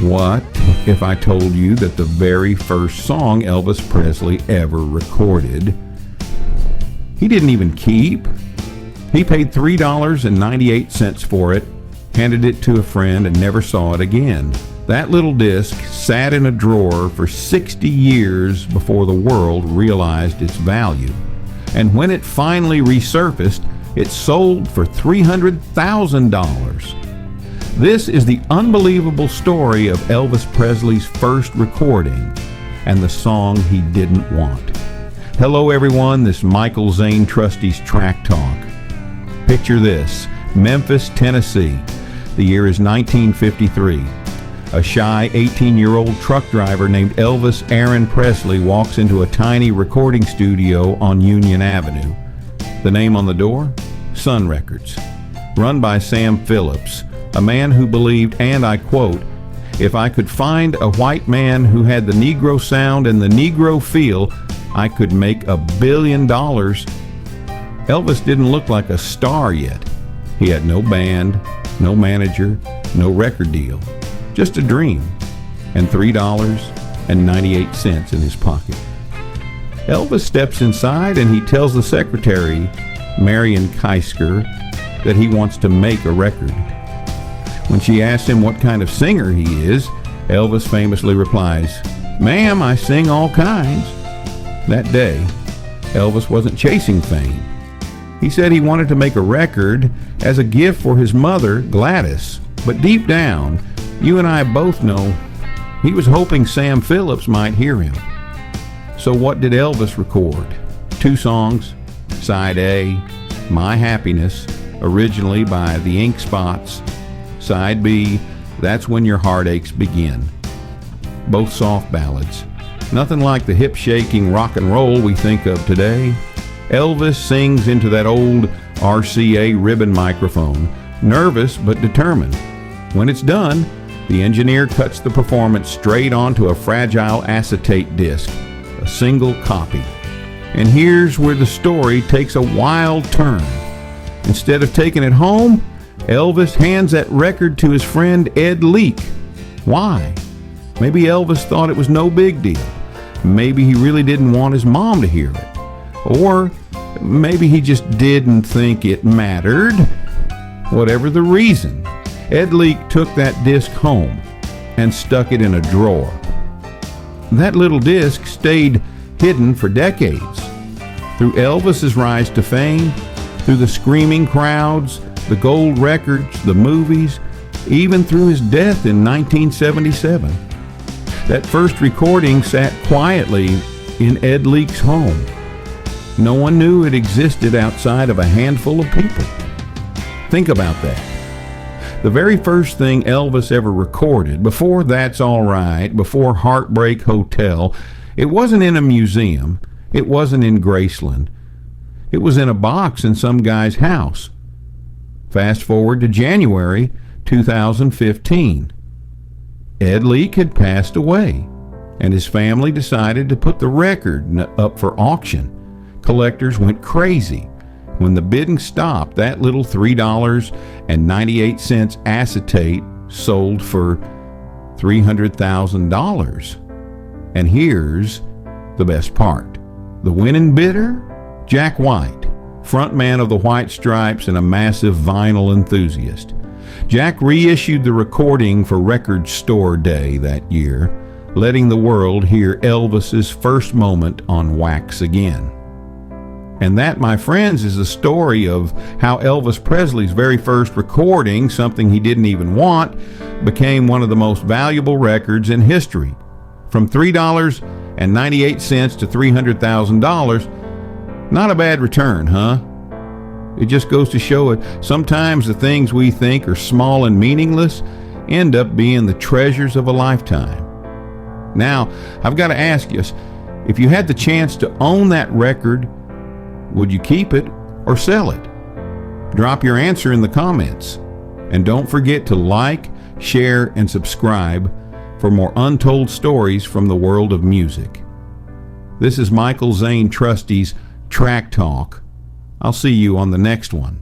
What if I told you that the very first song Elvis Presley ever recorded, he didn't even keep? He paid $3.98 for it, handed it to a friend, and never saw it again. That little disc sat in a drawer for 60 years before the world realized its value. And when it finally resurfaced, it sold for $300,000. This is the unbelievable story of Elvis Presley's first recording and the song he didn't want. Hello everyone, this is Michael Zane Trusty's Track Talk. Picture this, Memphis, Tennessee. The year is 1953. A shy 18-year-old truck driver named Elvis Aaron Presley walks into a tiny recording studio on Union Avenue. The name on the door? Sun Records. Run by Sam Phillips, a man who believed, and I quote, "If I could find a white man who had the Negro sound and the Negro feel, I could make $1 billion." Elvis didn't look like a star yet. He had no band, no manager, no record deal. Just a dream, and $3.98 in his pocket. Elvis steps inside and he tells the secretary, Marion Keisker, that he wants to make a record. When she asks him what kind of singer he is, Elvis famously replies, "Ma'am, I sing all kinds." That day, Elvis wasn't chasing fame. He said he wanted to make a record as a gift for his mother, Gladys. But deep down, you and I both know he was hoping Sam Phillips might hear him. So what did Elvis record? 2 songs. Side A, My Happiness, originally by the Ink Spots. Side B, That's When Your Heartaches Begin. Both soft ballads. Nothing like the hip-shaking rock and roll we think of today. Elvis sings into that old RCA ribbon microphone, nervous but determined. When it's done, the engineer cuts the performance straight onto a fragile acetate disc, a single copy. And here's where the story takes a wild turn. Instead of taking it home, Elvis hands that record to his friend Ed Leek. Why? Maybe Elvis thought it was no big deal. Maybe he really didn't want his mom to hear it. Or maybe he just didn't think it mattered. Whatever the reason, Ed Leek took that disc home and stuck it in a drawer. That little disc stayed hidden for decades. Through Elvis's rise to fame, through the screaming crowds, the gold records, the movies, even through his death in 1977. That first recording sat quietly in Ed Leek's home. No one knew it existed outside of a handful of people. Think about that. The very first thing Elvis ever recorded, before That's All Right, before Heartbreak Hotel, it wasn't in a museum. It wasn't in Graceland. It was in a box in some guy's house. Fast forward to January 2015. Ed Leek had passed away, and his family decided to put the record up for auction. Collectors went crazy. When the bidding stopped, that little $3.98 acetate sold for $300,000. And here's the best part. The winning bidder? Jack White, frontman of the White Stripes and a massive vinyl enthusiast. Jack reissued the recording for Record Store Day that year, letting the world hear Elvis's first moment on wax again. And that, my friends, is the story of how Elvis Presley's very first recording, something he didn't even want, became one of the most valuable records in history. From $3.98 to $300,000, not a bad return, huh? It just goes to show it. Sometimes the things we think are small and meaningless end up being the treasures of a lifetime. Now, I've got to ask you, if you had the chance to own that record, would you keep it or sell it? Drop your answer in the comments. And don't forget to like, share, and subscribe for more untold stories from the world of music. This is Michael Zane Trusty's Track Talk. I'll see you on the next one.